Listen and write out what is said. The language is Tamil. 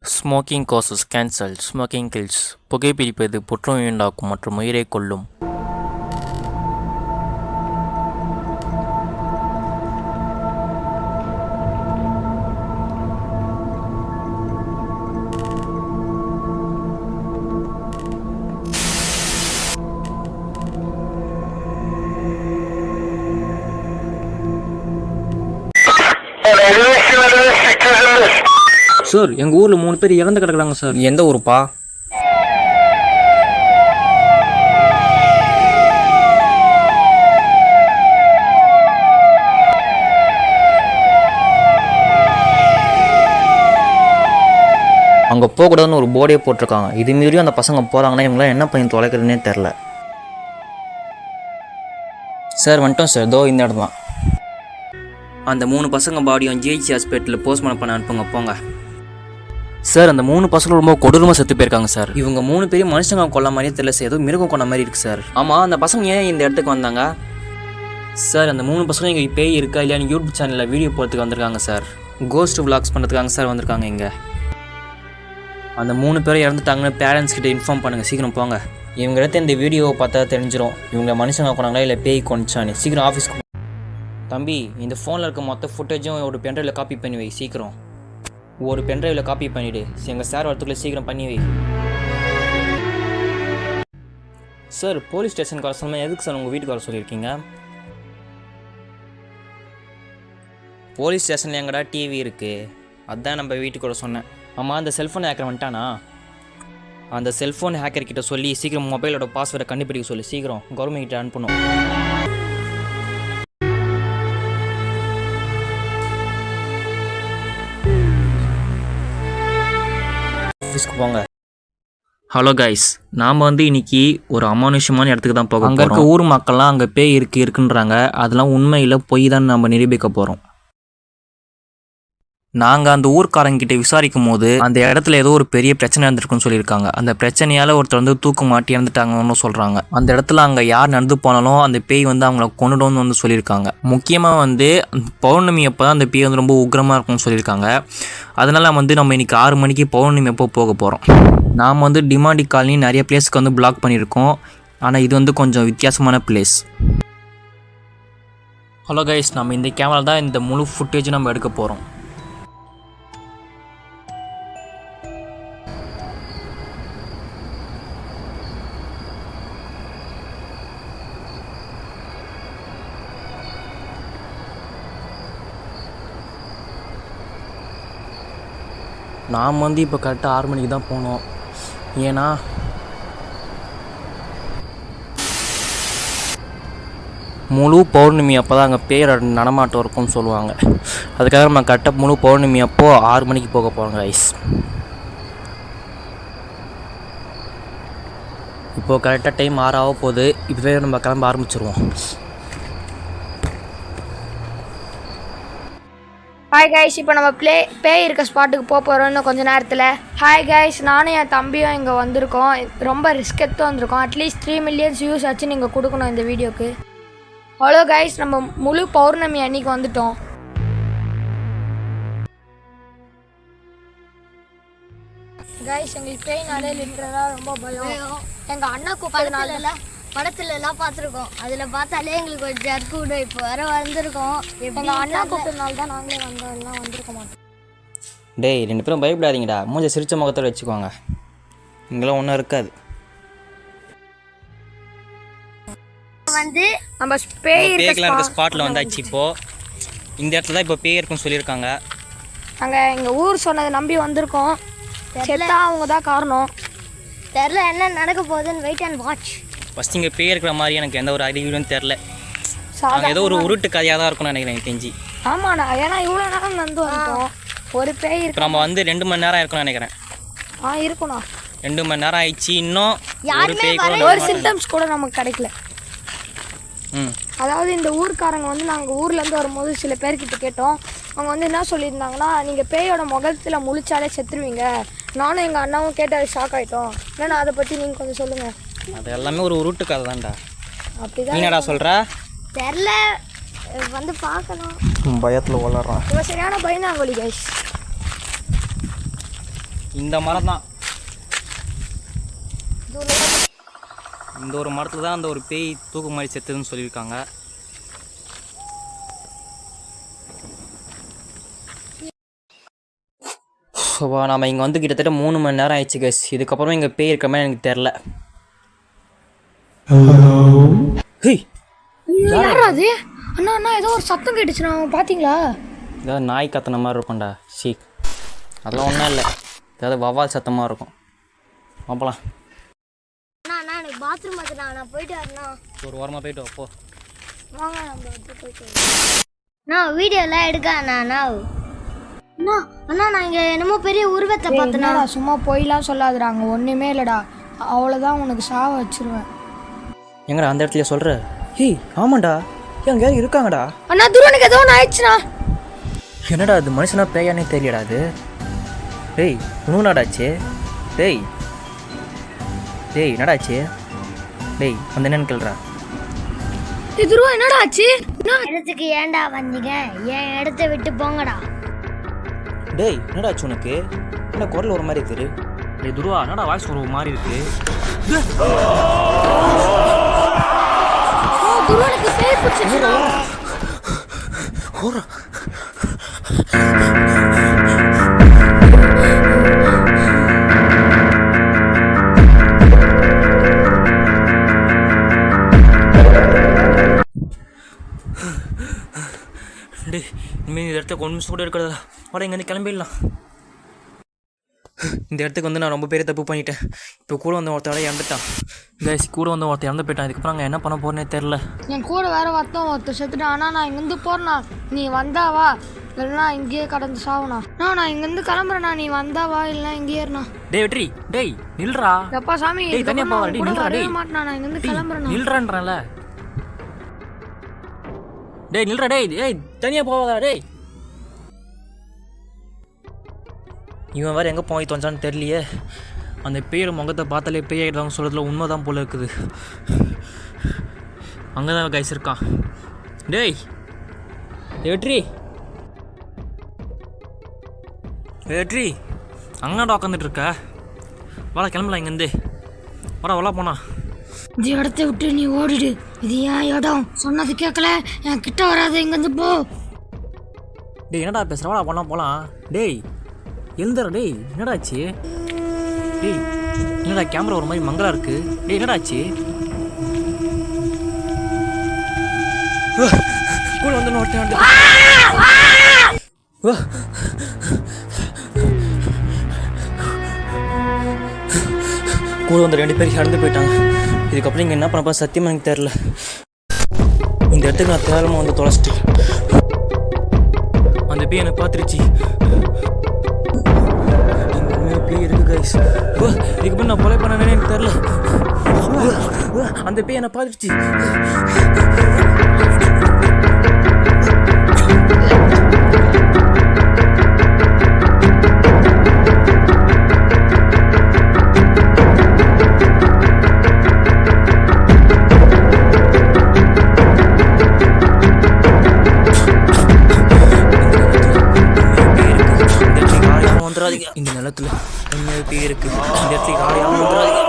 Smoking causes cancer, smoking kills. புகைப்பிடிப்பது புற்றுநோய் உண்டாக்கும் மற்றும் உயிரை கொல்லும். சார் எங்கள் ஊரில் 3 பேர் இறந்து கிடக்குறாங்க சார். எந்த ஊருப்பா? அங்கே போகக்கூடாதுன்னு ஒரு போர்டே போட்டிருக்காங்க. இது மீறியும் அந்த பசங்க போகிறாங்கன்னா இவங்களாம் என்ன பண்ணி தொலைக்கிறதுனே தெரில. சார் வந்துட்டோம் சார், இதோ இந்த இடம் தான். அந்த 3 பசங்க பாடியும் ஜிஹெச் ஹாஸ்பிட்டலில் போஸ்ட்மார்ட்டம் பண்ண அனுப்புங்க போங்க. சார் அந்த 3 பசங்களும் ரொம்ப கொடூரமாக செத்து போயிருக்காங்க சார். இவங்க 3 பேரும் மனுஷங்க கொல்ல மாதிரியே தெரியல சார், ஏதோ மிருகம் கொண்ட மாதிரி இருக்குது சார். ஆமாம், அந்த பசங்க ஏன் இந்த இடத்துக்கு வந்தாங்க? சார் அந்த 3 பசங்க இங்கே பேய் இருக்கா இல்லையான்னு யூடியூப் சேனலில் வீடியோ போகிறதுக்கு வந்திருக்காங்க சார். கோஸ்ட் விளாக்ஸ் பண்ணுறதுக்காக சார் வந்திருக்காங்க இங்கே. அந்த 3 பேரும் இறந்துட்டாங்கன்னு பேரண்ட்ஸ் கிட்ட இன்ஃபார்ம் பண்ணுங்கள், சீக்கிரம் போங்க. இவங்க இடத்த இந்த வீடியோவை பார்த்தா தெரிஞ்சிடும் இவங்க மனுஷங்க கொண்டாங்களா இல்லை பேய் கொண்டுச்சானே. சீக்கிரம் ஆஃபீஸ்க்கு. தம்பி, இந்த ஃபோனில் இருக்க மொத்த ஃபுட்டேஜும் ஒரு பென்ட்ரைவில் காப்பி பண்ணி வை சீக்கிரம். ஒரு பென்ட்ரைவில் காப்பி பண்ணிவிடு. எங்கள் சார் வரத்துக்குள்ளே சீக்கிரம் பண்ணி வை. சார் போலீஸ் ஸ்டேஷனுக்கு வர சொன்னால் எதுக்கு சார் உங்கள் வீட்டுக்கு வர சொல்லியிருக்கீங்க? போலீஸ் ஸ்டேஷனில் எங்கடா டிவி இருக்குது, அதுதான் நம்ம வீட்டுக்கு வர சொன்னேன். ஆமாம், அந்த செல்ஃபோன் ஹேக்கர் வந்துட்டானா? அந்த செல்ஃபோன் ஹேக்கர்கிட்ட சொல்லி சீக்கிரம் மொபைலோட பாஸ்வேர்டை கண்டுபிடிக்க சொல்லி சீக்கிரம் கவர்மெண்ட் கிட்ட அனுப்பணும். போங்க. ஹலோ கைஸ், நாம் இன்னைக்கு ஒரு அமானுஷமான இடத்துக்கு தான் போக. அங்கே இருக்க ஊர் மக்கள்லாம் அங்கே பேய் இருக்குன்றாங்க. அதெல்லாம் உண்மையில் பொய் தான் நம்ம நிரூபிக்க போகிறோம். நாங்கள் அந்த ஊர்க்காரங்கிட்ட விசாரிக்கும் போது அந்த இடத்துல ஏதோ ஒரு பெரிய பிரச்சனை இருந்திருக்குன்னு சொல்லியிருக்காங்க. அந்த பிரச்சனையால் ஒருத்தர் தூக்கு மாட்டி இறந்துட்டாங்கன்னு சொல்கிறாங்க. அந்த இடத்துல அங்கே யார் நடந்து போனாலும் அந்த பேய் அவங்கள கொண்டுடும்னு சொல்லியிருக்காங்க. முக்கியமாக பௌர்ணமி அப்போ தான் அந்த பேய் ரொம்ப உக்ரமாக இருக்கும்னு சொல்லியிருக்காங்க. அதனால் நம்ம இன்றைக்கி 6 மணிக்கு பௌர்ணமி அப்போ போக போகிறோம். நாம் டிமாண்டி காலனி நிறைய பிளேஸ்க்கு பிளாக் பண்ணியிருக்கோம். ஆனால் இது கொஞ்சம் வித்தியாசமான பிளேஸ். ஹலோ கைஸ், நம்ம இந்த கேமரா தான் இந்த முழு ஃபுட்டேஜ் நம்ம எடுக்க போகிறோம். நாம் இப்போ கரெக்டாக 6 மணிக்கு தான் போனோம். ஏன்னா முழு பௌர்ணமி அப்போ தான் அங்கே பேர் நடமாட்டம் இருக்கும்னு சொல்லுவாங்க. அதுக்காக நம்ம கரெக்டாக முழு பௌர்ணமி அப்போது 6 மணிக்கு போக போகிறோம் கைஸ். இப்போது கரெக்டாக டைம் 6 ஆக போகுது. இப்போவே நம்ம கிளம்ப ஆரம்பிச்சிருவோம். ஹாய் கைஸ், இப்போ நம்ம பேய் இருக்க ஸ்பாட்டுக்கு போகிறோம் இன்னும் கொஞ்சம் நேரத்தில். ஹாய் கைஸ், நானும் என் தம்பியும் இங்கே வந்திருக்கோம். ரொம்ப ரிஸ்க் எடுத்து வந்திருக்கோம். அட்லீஸ்ட் 3 மில்லியன் வியூஸ் ஆச்சு நீங்கள் கொடுக்கணும் இந்த வீடியோக்கு. ஹலோ கைஸ், நம்ம முழு பௌர்ணமி அன்னைக்கு வந்துட்டோம். கைஸ், எங்களுக்கு பேய்னாலே லிட்டரலாக ரொம்ப பயம். எங்கள் அண்ணா கூப்பிட்டதுனால படத்துலலாம் பார்த்துருக்கோம். அதில் பார்த்தாலே எங்களுக்கு ஒரு ஜர்க்கு விடும். இப்போ வர வந்திருக்கோம். எங்கள் அண்ணா கூப்பிட்டதுனால தான் நாங்களே வந்தோம்லாம் வந்திருக்க மாட்டோம். டேய், 2 பேரும் பயப்படாதீங்கடா. மூஞ்ச சிரிச்ச முகத்தோடு வச்சுக்கோங்க. இங்கெல்லாம் ஒன்றும் இருக்காது. நம்ம பேய் இருக்க ஸ்பாட்டில் வந்தாச்சு. இப்போது இந்த இடத்துல தான் இப்போ பேய் இருக்குன்னு சொல்லியிருக்காங்க. நாங்கள் எங்கள் ஊர் சொன்னதை நம்பி வந்திருக்கோம். செத்தா அவங்க தான் காரணம். தெரில என்ன நடக்க போகுதுன்னு. Wait and watch. ஃபஸ்ட் இங்கே பேய் இருக்கிற மாதிரி எனக்கு எந்த ஒரு அறிகுறியும் தெரில. ஏதோ ஒரு உருட்டு கதையாக தான் இருக்கும்னு நினைக்கிறேன் எனக்கு தெரிஞ்சு. ஆமாண்ணா, ஏன்னா இவ்வளோ நேரம் வந்து வந்துட்டோம். ஒரு பேய் இருக்கு. நம்ம 2 மணி நேரம் இருக்கும்னு நினைக்கிறேன். இருக்குண்ணா. 2 மணி நேரம் ஆயிடுச்சு. இன்னும் ஒரு பேய் கூட ஒரு சிம்டம்ஸ் கூட நமக்கு கிடைக்கல. அதாவது இந்த ஊர்க்காரங்க நாங்கள் ஊர்லேருந்து வரும்போது சில பேர்கிட்ட கேட்டோம். அவங்க என்ன சொல்லியிருந்தாங்கன்னா, நீங்கள் பேயோட முகத்தில் முழிச்சாலே செத்துருவீங்க. நானும் எங்கள் அண்ணாவும் கேட்டால் ஷாக் ஆகிட்டோம். ஏன்னா அதை பற்றி நீங்கள் கொஞ்சம் சொல்லுங்கள். அது எல்லாமே ஒரு உருட்டு கதை தான்டா. அப்படிதான் என்னடா சொல்கிற? தெரில, பார்க்கணும். பயத்தில் வளர்றான். இவன் சரியான பயந்தாங்கோலி கைஸ். இந்த மரம் தான். இந்த ஒரு மரத்தில் தான் அந்த ஒரு பேய் தூக்கு மாதிரி செத்துதுன்னு சொல்லியிருக்காங்க. நாம் இங்கே வந்து கிட்டத்தட்ட 3 மணி நேரம் ஆயிடுச்சு கைஸ். இதுக்கப்புறம் இங்கே பேய் இருக்கிற மாதிரி எனக்கு தெரில. ஹேய், யாரா அது? அண்ணா அண்ணா ஏதோ ஒரு சத்தம் கேட்டுச்சுண்ணா, பார்த்தீங்களா? ஏதாவது நாய் கத்துன மாதிரி இருக்கும்டா. ஷீ, அதெல்லாம் ஒன்றும் இல்லை, ஏதாவது வவ்வால் சத்தமாக இருக்கும். பார்ப்பலாம். அண்ணா எனக்கு பாத்ரூம் வந்துண்ணா, நான் போயிட்டு வரேண்ணா. ஒரு வாரமாக போயிட்டு அப்போ வாங்க நம்ம போயிட்டு அண்ணா வீடியோலாம் எடுக்க அண்ணா. அண்ணா அண்ணா நான் இங்கே என்னமோ பெரிய உருவத்தை பார்த்தேண்ணா. என்னடா சும்மா போயெல்லாம் சொல்லாதுறாங்க, ஒன்றுமே இல்லைடா, அவ்வளோதான் உனக்கு சாவ வச்சிருவேன். எங்கடா அந்த இடத்துல சொல்கிற? ஹேய் ஆமாண்டா, எங்க யாரும் இருக்காங்கடா. அண்ணா துருவனுக்கு ஏதோ ஒன்று ஆயிடுச்சுண்ணா. என்னடா அது மனுஷனா பேயானே தெரியலடா அது. டேய் உனடாச்சு. டேய் டேய் என்னடாச்சு? டேய் வந்து என்னன்னு கேள்றா. துருவா என்னடா ஆச்சு? இடத்துக்கு ஏன்டா வந்தீங்க? என் இடத்த விட்டு போங்கடா. டேய் என்னடாச்சு உனக்கு? என்ன குரல் ஒரு மாதிரி இருக்கு? டேய் துருவா என்னடா வாய்ஸ் ஒரு மாதிரி இருக்கு? துருவனுக்கு பேய் பிடிச்சிருச்சுடா. டேய் இனிமேல் இந்த இடத்துல கொஞ்சம் நிமிஷம் கூட இருக்கிறதா? வாடா இங்கேருந்து கிளம்பிடலாம். இந்த இடத்துக்கு வந்து நான் ரொம்ப பெரிய தப்பு பண்ணிட்டேன். இப்போ கூட வந்த ஒருத்தோட இறந்துட்டான் கைஸ். கூட வந்த ஒருத்தர் இறந்து போயிட்டான். இதுக்கப்புறம் நாங்கள் என்ன பண்ண போகிறேன்னே தெரில. என் கூட வேற ஒருத்தர் செத்துட்டான். ஆனால் நான் இங்கேருந்து போறேண்ணா, நீ வந்தாவா இல்லைன்னா இங்கேயே கடந்து சாவுண்ணா. நான் இங்கேருந்து கிளம்புறேண்ணா, நீ வந்தாவா இல்லைன்னா இங்கேயே இருண்ணா. டேய் வெற்றி, டேய் நில்றா. எப்பா சாமி டேய் தனியா போவா. டேய் நில்றா. டேய் மாட்டேண்ணா, நான் இங்கேருந்து கிளம்புறேண்ணா. நில்றான்றல. டேய் நில்றா. டேய் டேய் தனியா போவாதா. டேய் இவன் வேறு எங்கே போய் தொலைஞ்சான்னு தெரியலையே. அந்த பேர் முகத்தை பார்த்தாலே பேய் ஆகிடுவாங்க சொல்கிறதுல உண்மை தான் போல இருக்குது. அங்கே தான் கைஸ் இருக்கான். டேய் வெற்றி, வெற்றி அங்கேடா உட்காந்துட்டு இருக்க. வாடா கிளம்பலாம் இங்கேருந்து. வாடா வளா போனா. இந்த இடத்த விட்டு நீ ஓடிடு, இது ஏன் இடம், சொன்னது கேட்கல, என் கிட்ட வராது, இங்கேருந்து போ. டேய் என்னடா பேசுகிற? வாடா போனா போகலாம். டேய் எழுந்துடா. டேய் என்னடாச்சு? டேய் என்னடா கேமரா ஒரு மாதிரி மங்களா இருக்கு. டேய் என்னடாச்சு? கூட வந்து ஒருத்தன் வந்து கூட வந்து 2 பேர் இறந்து போயிட்டாங்க. இதுக்கப்புறம் இங்கே என்ன பண்ணப்போ சத்தியமாக எனக்கு தெரில. இந்த இடத்துக்கு நான் தேவையில்லாமல் வந்து தொலைச்சிட்டு அந்த பேய் என்னை பார்த்துருச்சு. பேய் இருக்கு கைஸ். இதுக்கப்புறம் நான் கொலை பண்ணனே எனக்கு தெரில. அந்த பேய் என்னை பார்த்துருச்சு. இந்த நிலத்துல உண்மையாக பேய் இருக்கு. இந்த இடத்துக்கு யாரும் வந்துடாதீங்க.